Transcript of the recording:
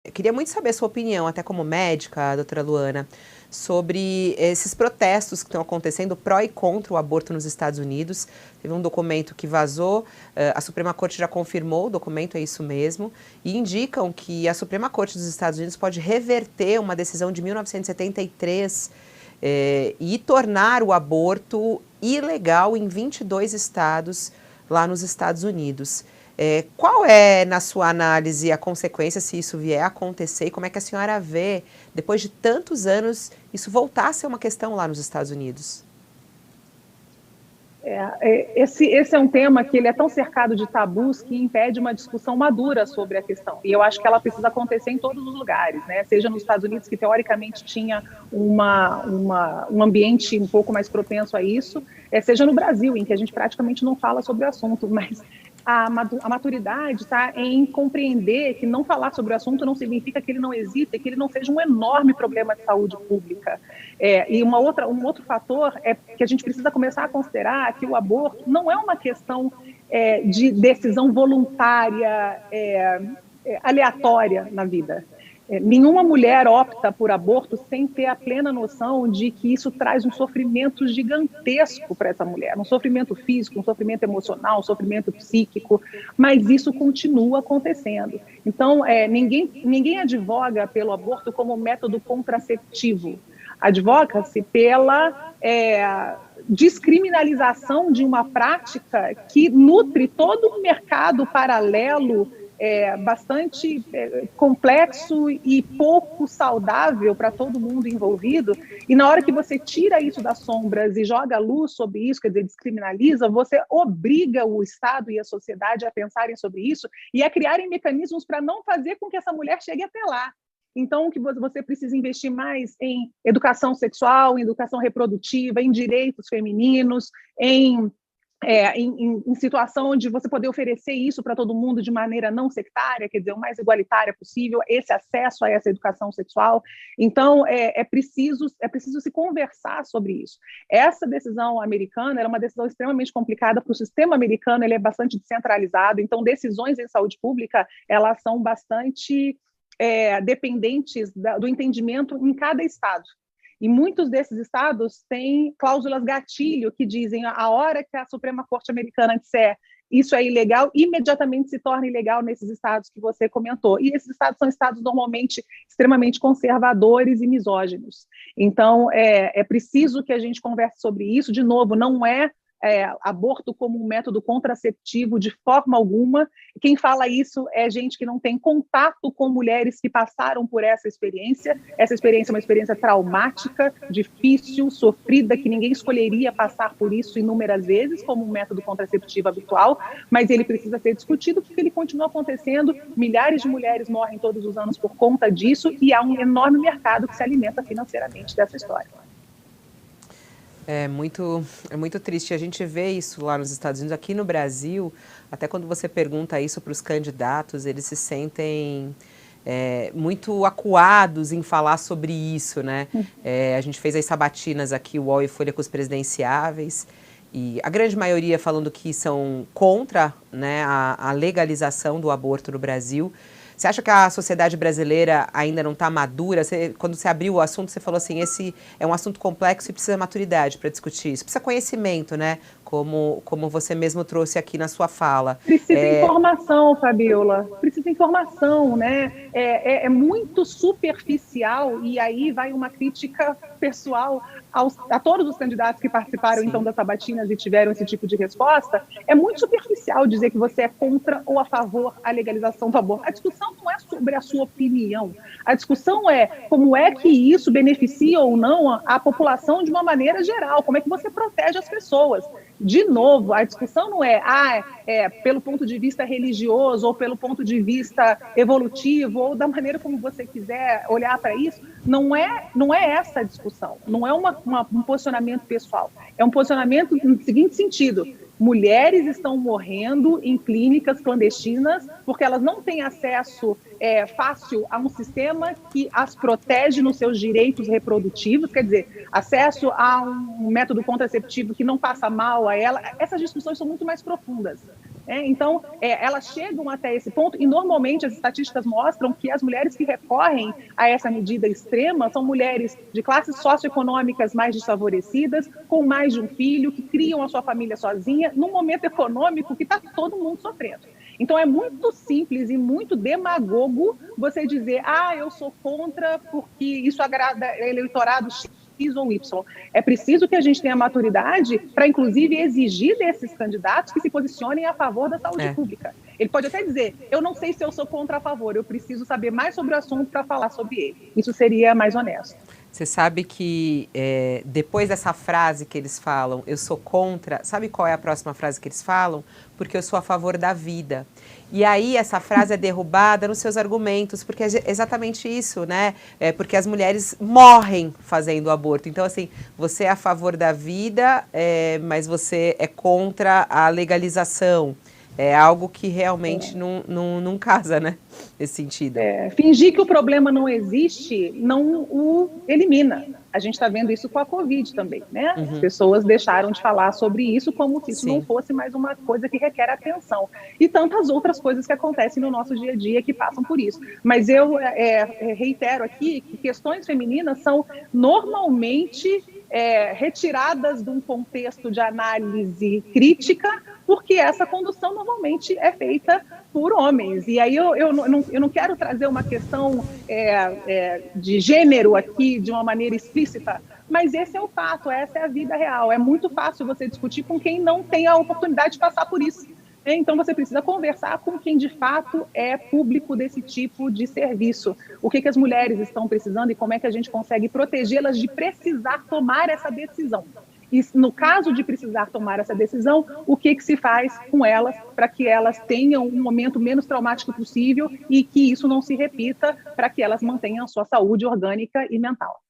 eu queria muito saber a sua opinião, até como médica, doutora Luana, sobre esses protestos que estão acontecendo pró e contra o aborto nos Estados Unidos. Teve um documento que vazou, a Suprema Corte já confirmou, o documento é isso mesmo, e indicam que a Suprema Corte dos Estados Unidos pode reverter uma decisão de 1973 e tornar o aborto ilegal em 22 estados lá nos Estados Unidos. Qual é, na sua análise, a consequência se isso vier a acontecer e como é que a senhora vê, depois de tantos anos, isso voltar a ser uma questão lá nos Estados Unidos? Esse é um tema que ele é tão cercado de tabus que impede uma discussão madura sobre a questão. E eu acho que ela precisa acontecer em todos os lugares, né? Seja nos Estados Unidos, que teoricamente tinha um ambiente um pouco mais propenso a isso, seja no Brasil, em que a gente praticamente não fala sobre o assunto, mas a maturidade está em compreender que não falar sobre o assunto não significa que ele não exista, que ele não seja um enorme problema de saúde pública. E um outro fator é que a gente precisa começar a considerar que o aborto não é uma questão de decisão voluntária, aleatória na vida. Nenhuma mulher opta por aborto sem ter a plena noção de que isso traz um sofrimento gigantesco para essa mulher, um sofrimento físico, um sofrimento emocional, um sofrimento psíquico, mas isso continua acontecendo. Então, ninguém advoga pelo aborto como método contraceptivo, advoga-se pela descriminalização de uma prática que nutre todo um mercado paralelo bastante complexo e pouco saudável para todo mundo envolvido, e na hora que você tira isso das sombras e joga luz sobre isso, quer dizer, descriminaliza, você obriga o Estado e a sociedade a pensarem sobre isso e a criarem mecanismos para não fazer com que essa mulher chegue até lá. Então, que você precisa investir mais em educação sexual, em educação reprodutiva, em direitos femininos, em situação onde você poder oferecer isso para todo mundo de maneira não sectária, quer dizer, o mais igualitária possível, esse acesso a essa educação sexual. Então, é preciso se conversar sobre isso. Essa decisão americana era uma decisão extremamente complicada, porque o sistema americano ele é bastante descentralizado, então decisões em saúde pública, elas são bastante dependentes do entendimento em cada estado. E muitos desses estados têm cláusulas gatilho que dizem a hora que a Suprema Corte Americana disser isso é ilegal, imediatamente se torna ilegal nesses estados que você comentou. E esses estados são estados normalmente extremamente conservadores e misóginos. Então, é preciso que a gente converse sobre isso. De novo, não é aborto como um método contraceptivo de forma alguma. Quem fala isso é gente que não tem contato com mulheres que passaram por essa experiência. Essa experiência é uma experiência traumática, difícil, sofrida, que ninguém escolheria passar por isso inúmeras vezes como um método contraceptivo habitual, mas ele precisa ser discutido porque ele continua acontecendo. Milhares de mulheres morrem todos os anos por conta disso e há um enorme mercado que se alimenta financeiramente dessa história. É muito triste. A gente vê isso lá nos Estados Unidos. Aqui no Brasil, até quando você pergunta isso para os candidatos, eles se sentem muito acuados em falar sobre isso, né? A gente fez as sabatinas aqui, o UOL e Folha, com os presidenciáveis, e a grande maioria falando que são contra, né, a legalização do aborto no Brasil. Você acha que a sociedade brasileira ainda não está madura? Quando você abriu o assunto, você falou assim, esse é um assunto complexo e precisa de maturidade para discutir isso. Precisa conhecimento, né? Como você mesmo trouxe aqui na sua fala. Precisa informação, Fabiola. Precisa informação, né? É muito superficial, e aí vai uma crítica pessoal a todos os candidatos que participaram, então, das sabatinas e tiveram esse tipo de resposta. É muito superficial dizer que você é contra ou a favor da legalização do aborto. A discussão não é sobre a sua opinião. A discussão é como é que isso beneficia ou não a população de uma maneira geral. Como é que você protege as pessoas? De novo, a discussão não pelo ponto de vista religioso ou pelo ponto de vista evolutivo ou da maneira como você quiser olhar para isso. Não é essa a discussão. Não é um posicionamento pessoal. É um posicionamento no seguinte sentido: mulheres estão morrendo em clínicas clandestinas porque elas não têm acesso fácil a um sistema que as protege nos seus direitos reprodutivos, quer dizer, acesso a um método contraceptivo que não passa mal a ela. Essas discussões são muito mais profundas. Então, elas chegam até esse ponto e, normalmente, as estatísticas mostram que as mulheres que recorrem a essa medida extrema são mulheres de classes socioeconômicas mais desfavorecidas, com mais de um filho, que criam a sua família sozinha, num momento econômico que está todo mundo sofrendo. Então, é muito simples e muito demagogo você dizer, eu sou contra porque isso agrada eleitorado X ou Y. É preciso que a gente tenha maturidade para, inclusive, exigir desses candidatos que se posicionem a favor da saúde pública. Ele pode até dizer, eu não sei se eu sou contra ou a favor, eu preciso saber mais sobre o assunto para falar sobre ele. Isso seria mais honesto. Você sabe que depois dessa frase que eles falam, eu sou contra, sabe qual é a próxima frase que eles falam? Porque eu sou a favor da vida. E aí essa frase é derrubada nos seus argumentos, porque é exatamente isso, né? Porque as mulheres morrem fazendo aborto. Então, assim, você é a favor da vida, mas você é contra a legalização. É algo que realmente não casa, né? Nesse sentido. Fingir que o problema não existe não o elimina. A gente está vendo isso com a Covid também, né? As pessoas deixaram de falar sobre isso como se isso não fosse mais uma coisa que requer atenção. E tantas outras coisas que acontecem no nosso dia a dia que passam por isso. Mas eu reitero aqui que questões femininas são normalmente retiradas de um contexto de análise crítica, porque essa condução normalmente é feita por homens. E aí eu não quero trazer uma questão de gênero aqui de uma maneira explícita, mas esse é o fato, essa é a vida real. É muito fácil você discutir com quem não tem a oportunidade de passar por isso. Então, você precisa conversar com quem, de fato, é público desse tipo de serviço. O que as mulheres estão precisando e como é que a gente consegue protegê-las de precisar tomar essa decisão. E, no caso de precisar tomar essa decisão, o que se faz com elas para que elas tenham um momento menos traumático possível e que isso não se repita para que elas mantenham a sua saúde orgânica e mental.